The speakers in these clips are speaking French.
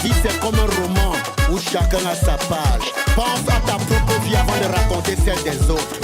vie c'est comme un roman où chacun a sa page. Pense à ta propre vie avant de raconter celle des autres.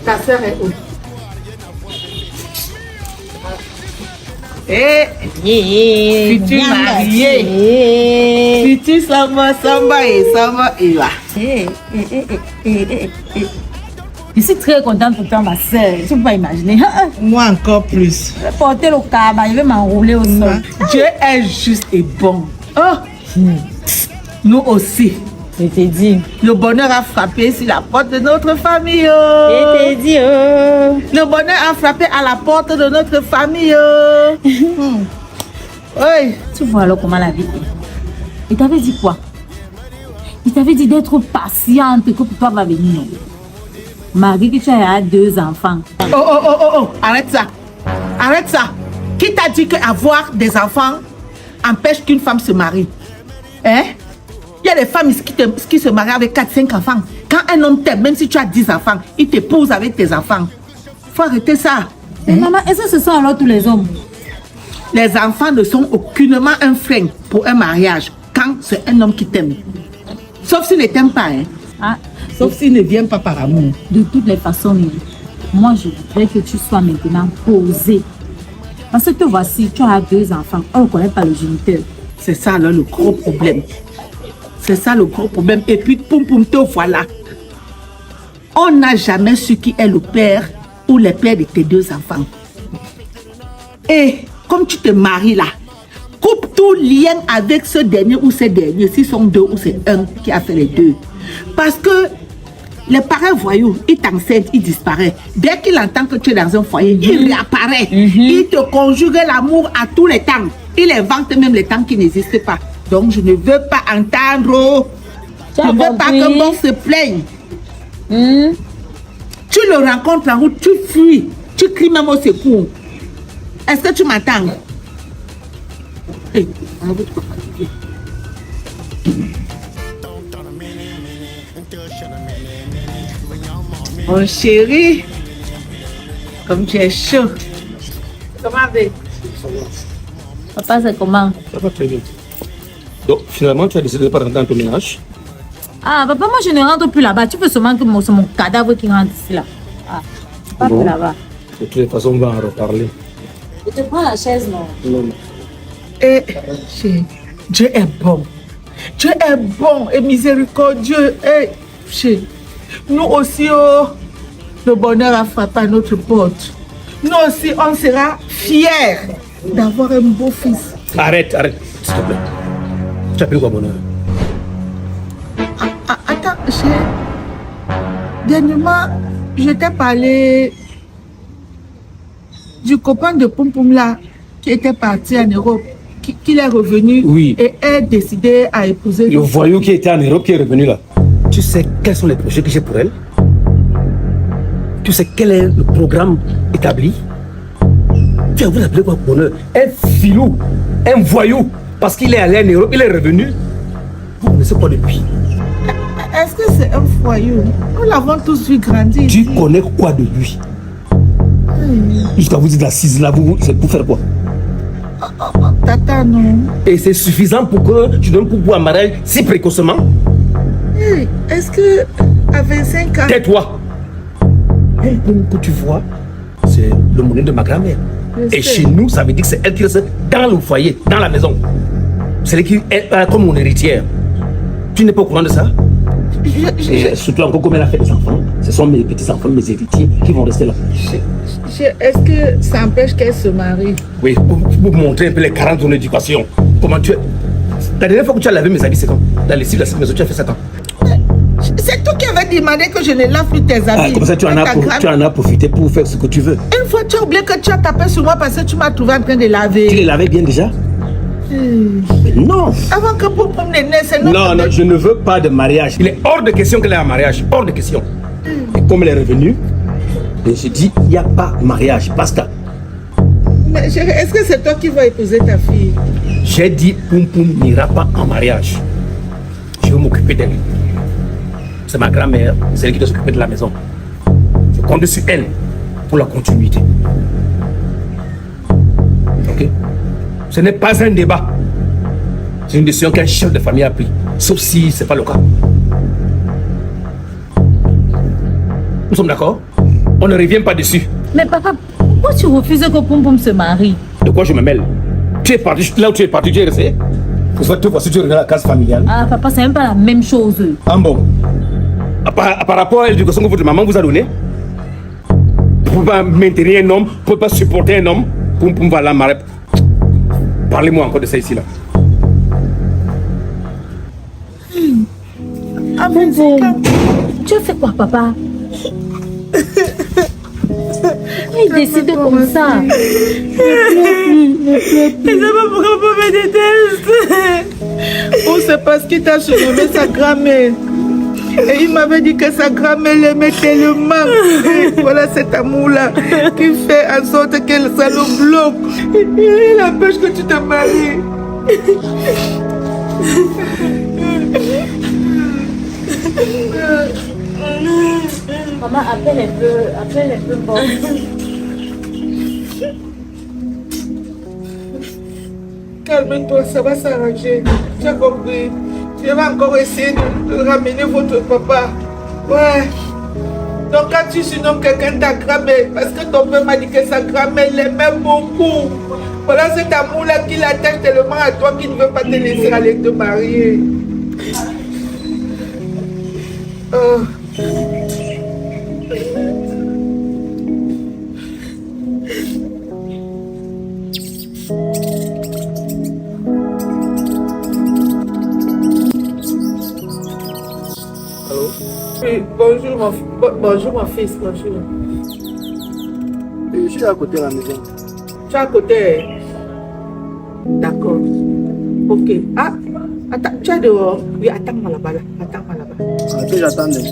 Ta sœur est où? Futur marié. Futur samba et là. Je suis très contente pour toi, ma soeur. Je ne peux pas imaginer. Moi encore plus. Je vais porter le cabas, je vais m'enrouler au sol. Dieu est juste et bon. Oh. Nous aussi. Je t'ai dit. Le bonheur a frappé sur la porte de notre famille. Je t'ai dit. Le bonheur a frappé à la porte de notre famille. Oui. Tu vois alors comment la vie est. Il t'avait dit quoi? Il t'avait dit d'être patiente, que pour toi va venir. Marie, que tu as 2 enfants. Oh, arrête ça. Arrête ça. Qui t'a dit qu'avoir des enfants empêche qu'une femme se marie? Hein? Il y a des femmes qui se marient avec 4-5 enfants. Quand un homme t'aime, même si tu as 10 enfants, il t'épouse avec tes enfants. Faut arrêter ça. Mais maman, est-ce que ce sont alors tous les hommes? Les enfants ne sont aucunement un frein pour un mariage quand c'est un homme qui t'aime. Sauf s'il ne t'aime pas. Hein? Ah, sauf s'il ne vient pas par amour. De toutes les façons, moi je voudrais que tu sois maintenant posée. Parce que voici, tu as 2 enfants. On ne connaît pas le géniteur. C'est ça alors le gros problème. C'est ça le gros problème. Et puis, poum, te voilà. On n'a jamais su qui est le père ou les pères de tes 2 enfants. Et comme tu te maries là, coupe tout lien avec ce dernier ou ces derniers, s'ils sont 2 ou c'est un qui a fait les 2. Parce que les parents voyous, ils t'enceintent, ils disparaissent. Dès qu'il entend que tu es dans un foyer, il réapparaît. Il te conjugue l'amour à tous les temps. Il invente même les temps qui n'existent pas. Donc je ne veux pas entendre. Je ne veux pas que bon se plaigne. Tu le rencontres en route, tu fuis. Tu cries même au secours. Est-ce que tu m'entends? Hey, oh chérie, comme tu es chaud. Comment vas-tu? Papa, c'est comment? Ça va très bien. Donc, finalement, tu as décidé de ne pas rentrer dans ton ménage? Ah, papa, moi je ne rentre plus là-bas. Tu veux seulement que c'est mon cadavre qui rentre ici là. Ah, pas plus là-bas. De toutes les façons, on va en reparler. Je te prends la chaise, non? Non. Et chérie, Dieu est bon. Dieu est bon et miséricordieux. Et chérie, nous aussi, le bonheur a frappé à notre porte. Nous aussi, on sera fiers d'avoir un beau fils. Arrête, s'il te plaît. Tu appelles quoi bonheur? Attends, chérie. Dernièrement, je t'ai parlé du copain de Poum Poum là, qui était parti en Europe, qui est revenu et est décidé à épouser. Le voyou qui était en Europe qui est revenu là. Tu sais quels sont les projets que j'ai pour elle? Tu sais quel est le programme établi? Tu as voulu appeler quoi bonheur? Un filou, un voyou, parce qu'il est allé en Europe, il est revenu. Vous ne savez pas depuis. Est-ce que c'est un foyer? Nous l'avons tous vu grandir. Tu connais quoi de lui? Jusqu'à vous dire d'assise là, c'est pour faire quoi? Tata, non. Et c'est suffisant pour que tu donnes pour un mariage si précocement? Est-ce que à 25 ans... Tais-toi! Que tu vois, c'est le monnaie de ma grand-mère. Et chez nous, ça veut dire que c'est elle qui reste dans le foyer, dans la maison. C'est elle qui est comme mon héritière. Tu n'es pas au courant de ça? Et surtout encore comme elle a fait des enfants, ce sont mes petits-enfants, mes héritiers qui vont rester là. Est-ce que ça empêche qu'elle se marie? Oui, pour montrer un peu les 40 ans d'éducation. Comment tu es... La dernière fois que tu as lavé mes habits, c'est quand? La lessive, la maison, tu as fait ça quand? C'est toi qui avais demandé que je ne lave plus tes habits. Comme ça, tu en as profité pour faire ce que tu veux. Une fois, tu as oublié que tu as tapé sur moi parce que tu m'as trouvé en train de laver. Tu les lavais bien déjà? Mais non. Avant que pour me c'est non, je ne veux pas de mariage. Il est hors de question qu'elle ait un mariage. Hors de question. Et comme elle est revenue, je dis, il n'y a pas mariage. Basta. Mais chérie, est-ce que c'est toi qui vas épouser ta fille? J'ai dit, Poum Poum n'ira pas en mariage. Je veux m'occuper d'elle. C'est ma grand-mère, c'est elle qui doit s'occuper de la maison. Je compte sur elle pour la continuité. Ok? Ce n'est pas un débat. C'est une décision qu'un chef de famille a prise. Sauf si ce n'est pas le cas. Nous sommes d'accord? On ne revient pas dessus. Mais papa, pourquoi tu refuses que Poum Poum se marie? De quoi je me mêle? Tu es parti, là où tu es parti, tu es resté. Te voici, tu regardes la case familiale. Ah papa, c'est même pas la même chose. Ah bon? Par rapport à l'éducation que votre maman vous a donnée, pour ne pas maintenir un homme, pour ne pas supporter un homme, Poum Poum va la marier. Parlez-moi encore de ça ici là. Ah Poum Poum, tu as fait quoi papa? Il décide comme ça. Je ne sais pas pourquoi vous me déteste. Ou c'est parce qu'il t'a surnommé sa grand-mère. Et il m'avait dit que sa grand-mère l'aimait tellement. Et voilà cet amour-là qui fait en sorte que ça le bloque. Il empêche que tu te maries. Maman, appelle un peu bon. Calme-toi, ça va s'arranger. Tu as compris? Je vais encore essayer de ramener votre papa. Ouais. Donc quand tu surnommes quelqu'un ta grand-mère, parce que ton père m'a dit que sa grand-mère l'aimait beaucoup. Voilà cet amour-là qui l'attache tellement à toi qu'il ne veut pas te laisser aller te marier. Oui, bonjour mon fils, bonjour. Je suis à côté de la maison. Tu es à côté? D'accord. Ok. Ah, attends, tu es dehors? Oui, attends-moi là-bas. Attends-moi là-bas. Ok, j'attendais.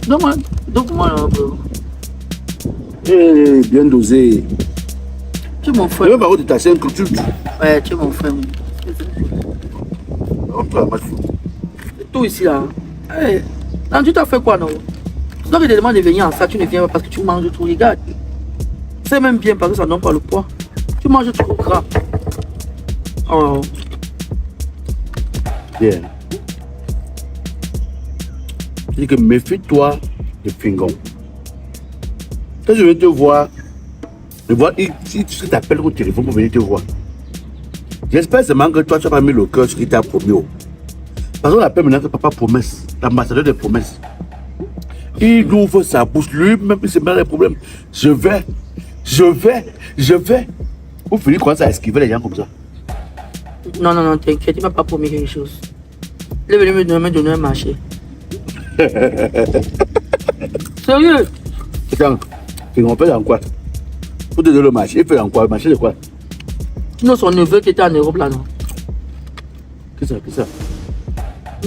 D'accord. Donc-moi un peu. Eh, bien dosé. Tu es mon Je frère. veux parler de ta chaîne culture. Ouais, tu es mon frère. On peut la mettre. C'est tout ici là. Hey. Non, tu t'as fait quoi non? Tu dois te demander de venir en ça, tu ne viens pas parce que tu manges tout, regarde. C'est même bien parce que ça donne pas le poids. Tu manges trop gras. Oh. Bien. Je dis que méfie-toi de Fingon. Quand je vais te voir, si tu t'appelles au téléphone pour venir te voir. J'espère seulement que toi, tu n'as pas mis le cœur sur qui t'a promis. Parce qu'on appelle maintenant que papa promesse, l'ambassadeur des promesses. Il ouvre sa bouche, lui-même, il se met dans les problèmes. Je vais. Vous finissez commencer à esquiver les gens comme ça. Non, t'inquiète, il m'a pas promis quelque chose. Il est venu me donner un marché. Sérieux? Attends, on fait en quoi? Pour te donner le marché, il fait en quoi? Le marché de quoi? Non, son neveu qui était en Europe là, non? Qu'est-ce que ça?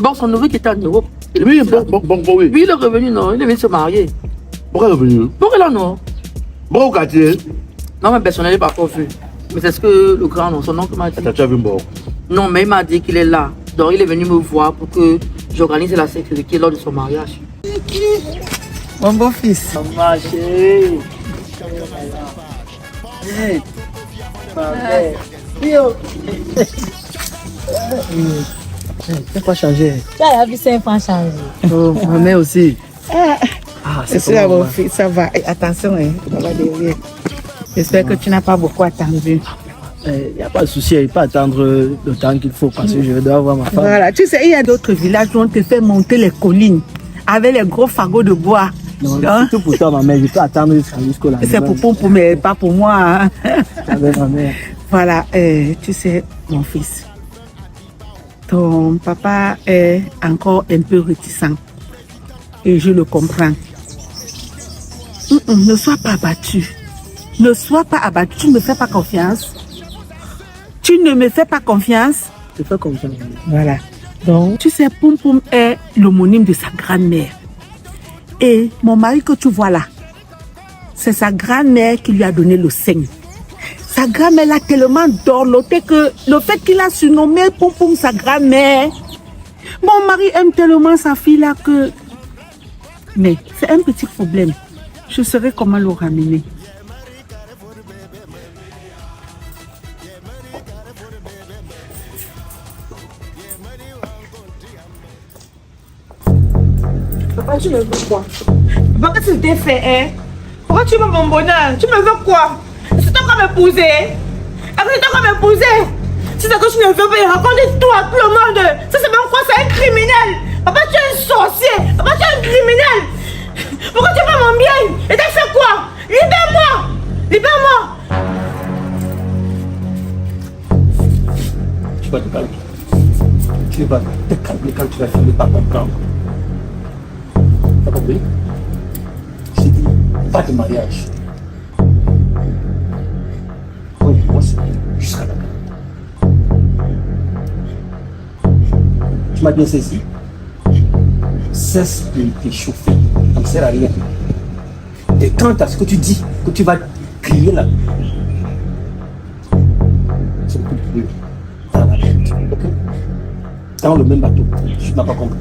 Bon, son neveu qui était en Europe. Oui, bon, oui. Oui, il est revenu, non? Il est venu se marier. Pourquoi il est revenu? Pourquoi là, non? Bon, au quartier. Non, mais personnellement, il n'est pas encore vu. Mais c'est ce que le grand, non, son oncle m'a dit. Attends, tu as vu bon? Non, mais il m'a dit qu'il est là. Donc, il est venu me voir pour que j'organise la sécurité lors de son mariage. Mon beau-fils. Marché. C'est pas changé. Tu as la vie 5 francs changé. Oh, ma mère aussi. Ah, C'est ça, mon fils, ça va. Et attention, hein, ça va derrière. J'espère que tu n'as pas beaucoup attendu. Il n'y a pas de souci, il ne faut pas attendre le temps qu'il faut parce que je dois voir ma femme. Voilà, tu sais, il y a d'autres villages où on te fait monter les collines avec les gros fagots de bois. Non, Hein? surtout pour toi, ma mère, je peux attendre jusqu'au lendemain. C'est pour mais pas pour moi. Hein. Avec ma mère. Voilà, tu sais, mon fils, ton papa est encore un peu réticent et je le comprends. Ne sois pas abattu. Ne sois pas abattu. Tu ne me fais pas confiance. Tu ne me fais pas confiance. Je fais confiance. Voilà. Donc, tu sais, Poum Poum est l'homonyme de sa grand-mère. Et mon mari que tu vois là, c'est sa grand-mère qui lui a donné le sein. Sa grand-mère l'a tellement dorloté que le fait qu'il a surnommé Poum Poum sa grand-mère, mon mari aime tellement sa fille là que... Mais c'est un petit problème. Je saurais comment le ramener. Papa, tu me veux quoi? Papa, qu'est-ce que tu t'es fait, hein? Pourquoi tu veux mon bonheur? Tu me veux quoi? C'est toi qui m'épouser? C'est toi qui m'épouser? Si c'est que tu ne veux pas raconter tout à tout le monde. Ça, c'est même quoi? C'est un criminel. Papa, tu es un sorcier. Papa, tu es un criminel. Pourquoi tu veux mon bien? Et t'as fait quoi? Libère-moi! Libère-moi! Tu vas te calmer. Tu vas te calmer quand tu vas finir par comprendre. T'as compris? J'ai dit, pas de mariage. Oui, moi c'est jusqu'à là. Tu m'as bien saisi. Cesse de t'échauffer. Ça ne sert à rien. Et quant à ce que tu dis, que tu vas crier là, c'est beaucoup plus dans la tête. Ok? Dans le même bateau. Tu n'as pas compris.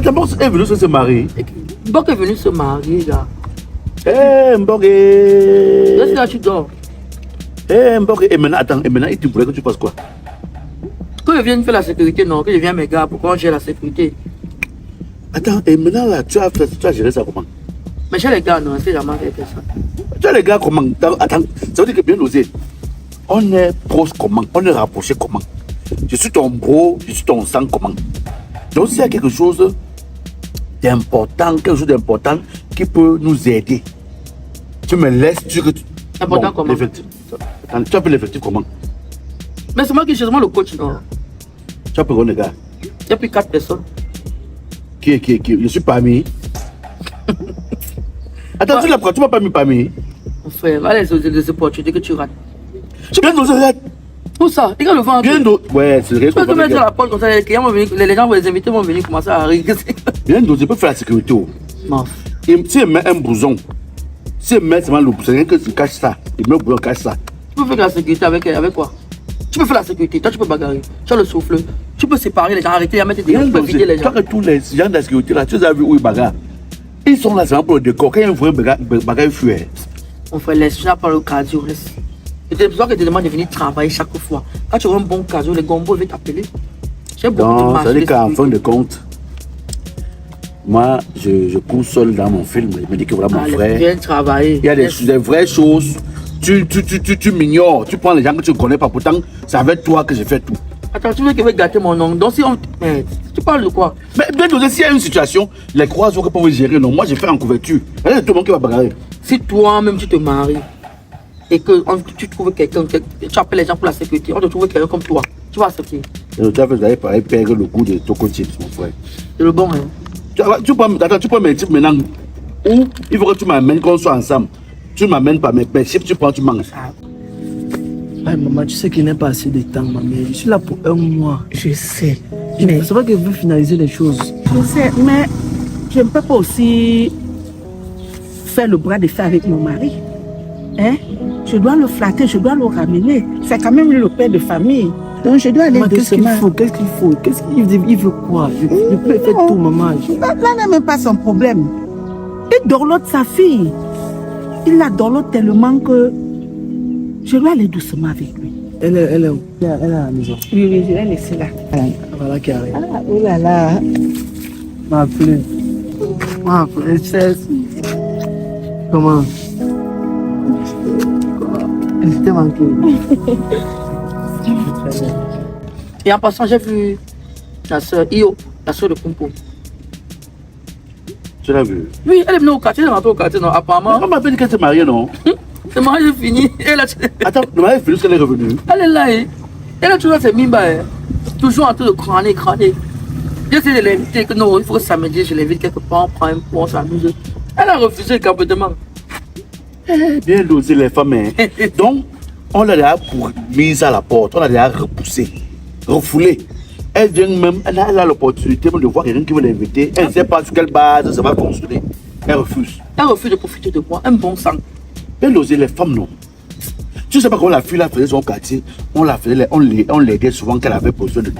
D'abord, est venu se marier. Mbok est venu se marier là. Eh, Mboké. Laisse là, tu dors. Eh, Mboké. Et maintenant, il te voulait que tu fasses quoi? Que je vienne faire la sécurité, non, que je vienne mes gars, pourquoi j'ai la sécurité? Attends, et maintenant là, tu as géré ça comment? Mais chez les gars, non, c'est jamais fait ça. Tu as les gars comment? Attends, ça veut dire que bien osé. On est proche comment? On est rapproché comment? Je suis ton bro, je suis ton sang comment? Donc s'il y a quelque chose d'important, qui peut nous aider, tu me laisses, Important comment? L'effectif. Attends, tu appelles l'effectif comment? Mais c'est moi qui suis le coach, non. Tu appelles les gars? J'ai pris 4 personnes. Qui? Je suis parmi. Attends, tu m'as pas mis parmi. Mon frère, va les opportunités que tu rates. Tu viens d'oser rater. Où ça? Regarde le vent. Bien d'oser. Ouais, c'est vrai. Tu peux te mettre sur la porte comme ça, les clients vont venir, les gens, les invités vont venir commencer à rire. Bien d'oser, tu peux faire la sécurité. Non. Et si elle met un blouson, si elle met seulement le blouson, rien que tu caches ça, il met le blouson, cache ça. Tu peux faire la sécurité avec quoi? Tu peux faire la sécurité, toi tu peux bagarrer, tu as le souffle, tu peux séparer les gens, arrêter à mettre des gens, tu peux vider les gens. Toi que tous les gens de la sécurité là, tu les as vu où ils bagarrent. Ils sont là seulement pour le décor, quand ils voient bagarre, ils fuient. Mon frère, laisse, tu n'as pas le cardio, laisse. Et c'est besoin que tu demandes de venir travailler chaque fois. Quand tu auras un bon cardio, les gombos vont t'appeler. J'ai beaucoup de Donc, marge. ça veut dire qu'en fin de compte, moi, je cours seul dans mon film. Je me dis que voilà mon frère. Viens travailler. Il y a des vraies choses. Tu m'ignores. Tu prends les gens que tu ne connais pas. Pourtant, c'est avec toi que je fais tout. Attends, tu veux que je vais gâter mon nom. Donc, si on. Mais, tu parles de quoi? Mais bien sûr, s'il y a une situation, les croiseurs que peuvent gérer. Non, moi, je fais en couverture. Il y a tout le monde qui va bagarrer. Si toi-même tu te maries et que tu trouves quelqu'un, tu appelles les gens pour la sécurité, on te trouve quelqu'un comme toi, tu vas accepter. Et tu vas pareil, perdre le goût de Toco Chips, mon frère. C'est le bon, hein. Tu peux me dire maintenant où il faut que tu m'amènes, qu'on soit ensemble. Tu m'amènes pas mes chips, tu prends, tu manges. Ay, maman, tu sais qu'il n'est pas assez de temps, maman. Je suis là pour un mois. Je sais. Mais- C'est vrai qu'elle veut finaliser les choses. Je sais, mais je ne peux pas aussi faire le bras de fer avec mon mari. Hein? Je dois le flatter, je dois le ramener. C'est quand même lui le père de famille. Donc je dois aller Maman, qu'est-ce qu'il doucement. faut? Qu'est-ce qu'il faut? Il veut quoi? Je peux faire tout, maman. Là n'est même pas son problème. Il dorlote sa fille. Il la dorlote tellement que je dois aller doucement avec lui. Elle est à la maison. Oui, oui, je vais laisser là. Voilà qui arrive. Ah, oh là là. Ma plus. Ma princesse. Comment? Je t'ai manqué. Très bien. Et en passant, j'ai vu la soeur Io, la soeur de Kumpo. Tu l'as vu? Oui, elle est venue au quartier, elle est rentrée au quartier, non, apparemment. On m'appelle qu'elle s'est mariée, non? Le mariage est fini. Attends, le mariage est fini, qu'elle est revenue. Elle est là, hein. Elle a toujours ses mimba, hein. Toujours en train de crâner. J'essaie de l'inviter, que non, il faut que samedi, je l'invite quelque part, on prend un pot, on s'amuse. Elle a refusé complètement. Bien dosé les femmes. Hein. Donc, on l'a déjà mise à la porte, on l'a déjà repoussée, refoulée. Elle vient même, elle a l'opportunité de voir quelqu'un qui veut l'inviter. Elle ne sait pas sur quelle base ça va fonctionner. Elle refuse. Elle refuse de profiter de moi, un bon sang. Bien dosé les femmes, non. Tu sais pas comment la fille la faisait son quartier, on l'aidait souvent quand elle avait besoin de nous.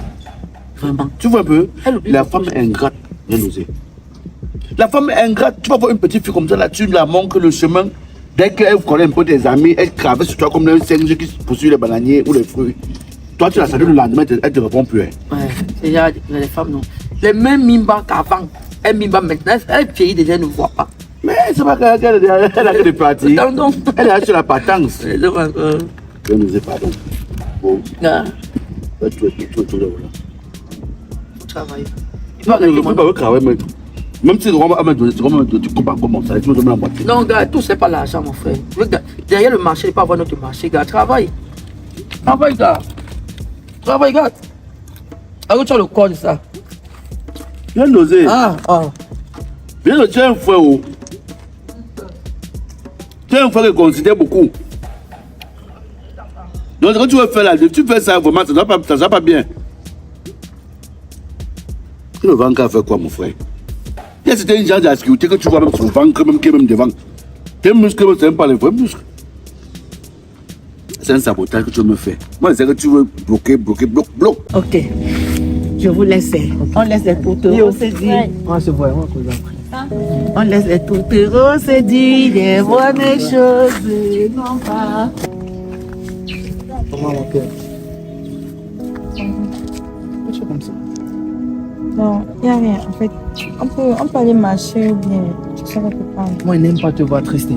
Vraiment. Tu vois un peu, Elle oublie la beaucoup femme de est ingrate, bien osé. La femme est ingrate, tu vas voir une petite fille comme ça, là, tu la montres le chemin. Dès qu'elle connaît un peu tes amis, elle traverse sur toi comme un singe qui poursuit les bananiers ou les fruits. Toi, tu la salues le lendemain, elle te répond plus. Hein. Ouais, c'est déjà les femmes, non. Les mêmes mimba qu'avant. Elle mimba maintenant, elle vieillit déjà, elle ne voit pas. Mais c'est pas qu'elle a que des pratiques. Non. Elle est sur la patence. Je vois que. Je ne sais pas donc. Bon, Ah, tu es là. faut travailler. Il Tu va arrêter, ne moi. peux pas travailler, mais même si tu comprends comment ça, tu me donnes la moitié. Non, gars, tout c'est pas l'argent, mon frère. Derrière le marché, il pas avoir notre marché, gars. Travaille. Travaille, gars. Travaille, gars. Alors, tu as le corps de ça. Bien osé. Ah. Bien osé, tu es un frère. Oh. Tu es un frère qui considère beaucoup. Donc, quand tu veux faire là, tu fais ça vraiment, ça ne va pas bien. Tu ne vends qu'à faire quoi, mon frère? Il y a certains gens de la sécurité que tu vois même sur le ventre, même qui est même devant. Tes muscles, ce n'est pas les vrais muscles. C'est un sabotage que tu veux me faire. Moi, c'est que tu veux bloquer. Ok. Je vous laisse. On laisse les tourtereaux se dire. On va se voir, on va causer après. On laisse les tourtereaux se dire des bonnes choses. Non pas. Comment mon cœur? Pourquoi tu es comme ça? Non, il n'y a rien. En fait, on peut aller marcher ou bien. Ça va te prendre. Moi, je n'aime pas te voir triste.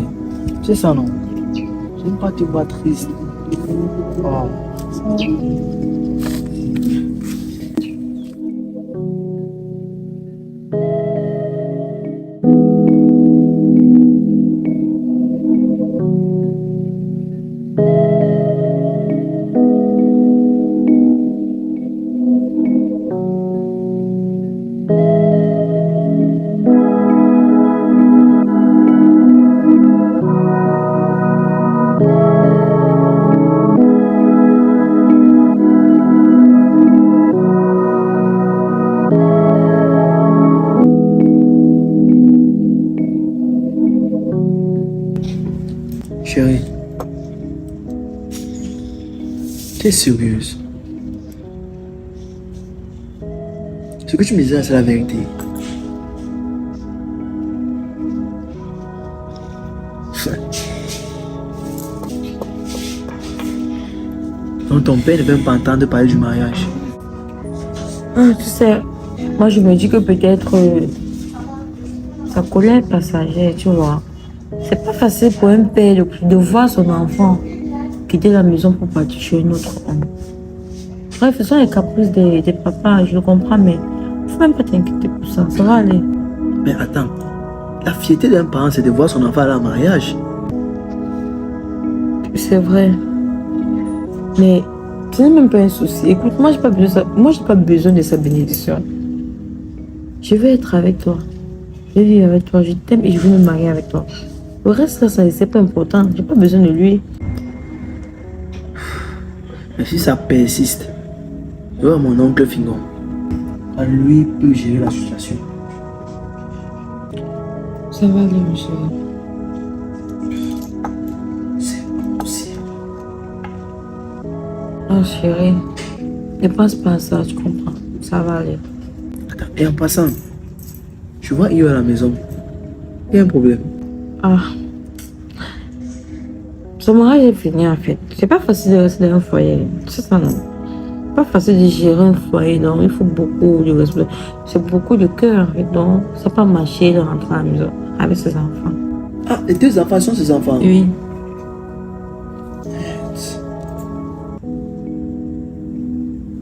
C'est ça, non? Je n'aime pas te voir triste. Oh. Chérie, tu es sérieuse? Ce que tu me disais, c'est la vérité. Donc ton père ne veut pas entendre parler du mariage. Tu sais, moi je me dis que peut-être sa colère est passagère, tu vois. C'est pas facile pour un père de voir son enfant quitter la maison pour partir chez un autre homme. Bref, ce sont les caprices des papas, je le comprends, mais faut même pas t'inquiéter pour ça, ça va aller. Mais attends, la fierté d'un parent, c'est de voir son enfant à la mariage. C'est vrai. Mais ce n'est même pas un souci. Écoute, moi, j'ai pas besoin de sa bénédiction. Je vais être avec toi. Je vais vivre avec toi. Je t'aime et je veux me marier avec toi. Le reste, là, c'est pas important. J'ai pas besoin de lui. Mais si ça persiste, je vois mon oncle Fingon. lui peut gérer la situation. Ça va aller, mon chéri. C'est pas possible. Oh, chérie. Ne pense pas à ça, tu comprends. Ça va aller. Attends, et en passant, je vois Io à la maison. Il y a un problème. Ah. Son mariage est fini, en fait. C'est pas facile de rester dans un foyer. C'est ça, non? Pas facile de gérer un foyer, donc il faut beaucoup de respect. C'est beaucoup de cœur, en fait. Donc, ça pas marcher de rentrer à la maison avec ses enfants. Ah, les 2 enfants sont ses enfants. Oui.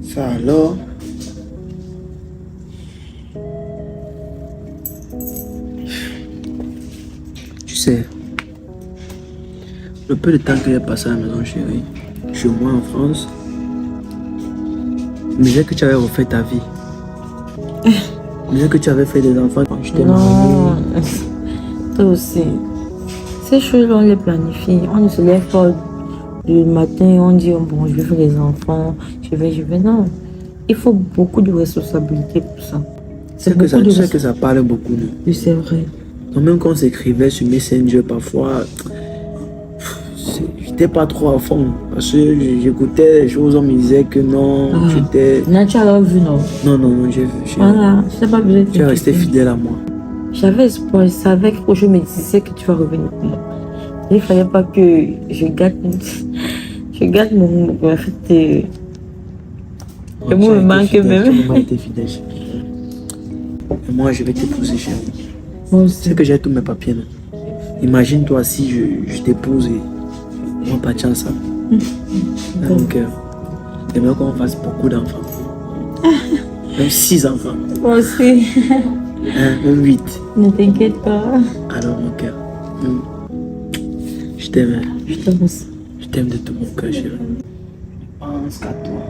Ça alors. Tu sais, le peu de temps que j'ai passé à la maison, chérie, chez moi en France, je me disais que tu avais refait ta vie. Je me disais que tu avais fait des enfants quand je t'ai Non. marié. Toi aussi. Ces choses, on les planifie. On ne se lève pas le matin, on dit, oh, bon, je vais faire les enfants, je vais. Non. Il faut beaucoup de responsabilité pour ça. Tu sais que ça parle beaucoup de... Oui, c'est vrai. Donc même quand on s'écrivait sur Messenger, parfois, j'étais pas trop à fond. Parce que j'écoutais les choses, on me disait que non, j'étais... Là, tu as alors vu, non? Non, j'ai vu. Voilà, je n'ai pas besoin de Tu es resté fidèle à moi. J'avais espoir, je savais que je me disais que tu vas revenir pour moi. Il ne fallait pas que je gâte mon en fait, le mot me manque même. Tu as été fidèle. Et moi, je vais t'épouser, chérie. Moi Tu aussi. sais que j'ai tous mes papiers. Non? Imagine-toi si je t'épouse et on va partir ensemble. Donc, j'aimerais qu'on fasse beaucoup d'enfants. Même 6 enfants. Moi aussi. Même 8. Ne t'inquiète pas. Alors, mon cœur. Je t'aime. Je t'aime aussi. Je t'aime de tout mon cœur, chérie. Pense qu'à toi.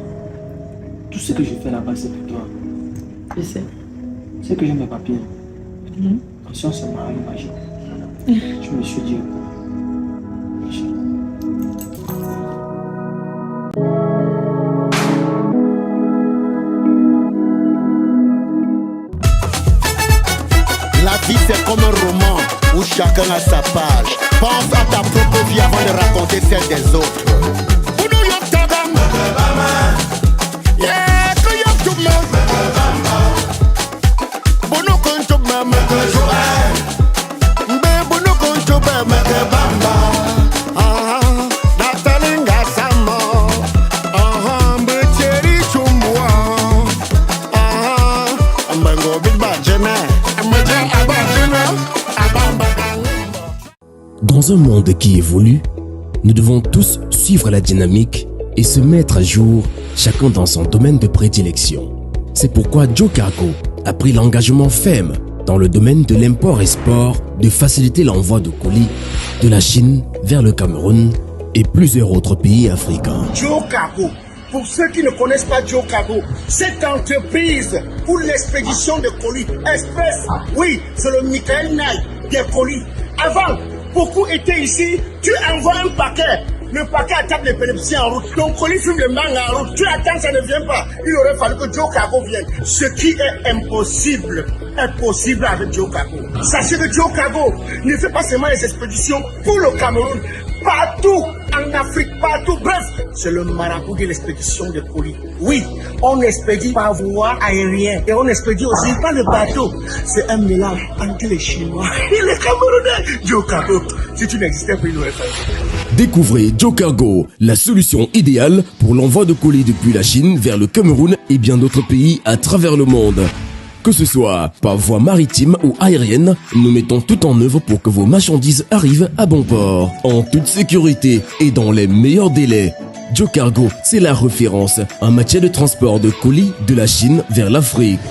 Tout ce que je fais là-bas, c'est pour toi. Je sais. Tu sais que j'ai mes papiers. Quand si on se marie, imagine. Je me suis dit. La vie c'est comme un roman où chacun a sa page. Pense à ta propre vie avant de raconter celle des autres. Dans un monde qui évolue, nous devons tous suivre la dynamique et se mettre à jour, chacun dans son domaine de prédilection. C'est pourquoi Joe Cargo a pris l'engagement ferme dans le domaine de l'import-export de faciliter l'envoi de colis de la Chine vers le Cameroun et plusieurs autres pays africains. Joe Cargo. Pour ceux qui ne connaissent pas Joe Cargo, cette entreprise pour l'expédition de colis express, oui, c'est le Michael Knight des colis. Avant, beaucoup étaient ici, tu envoies un paquet, le paquet attaque l'épilepsie en route, ton colis fume le mangue en route, tu attends, ça ne vient pas. Il aurait fallu que Joe Cargo vienne. Ce qui est impossible est possible avec Joe Cargo. Sachez que Joe Cargo ne fait pas seulement les expéditions pour le Cameroun, partout en Afrique, partout, bref, c'est le marabout de l'expédition de colis. Oui, on expédie par voie aérienne et on expédie aussi par le bateau. C'est un mélange entre les Chinois et les Camerounais. Joe Cargo, si tu n'existais plus, il l'aurait fait. Découvrez Joe Cargo, la solution idéale pour l'envoi de colis depuis la Chine vers le Cameroun et bien d'autres pays à travers le monde. Que ce soit par voie maritime ou aérienne, nous mettons tout en œuvre pour que vos marchandises arrivent à bon port, en toute sécurité et dans les meilleurs délais. Joe Cargo, c'est la référence en matière de transport de colis de la Chine vers l'Afrique.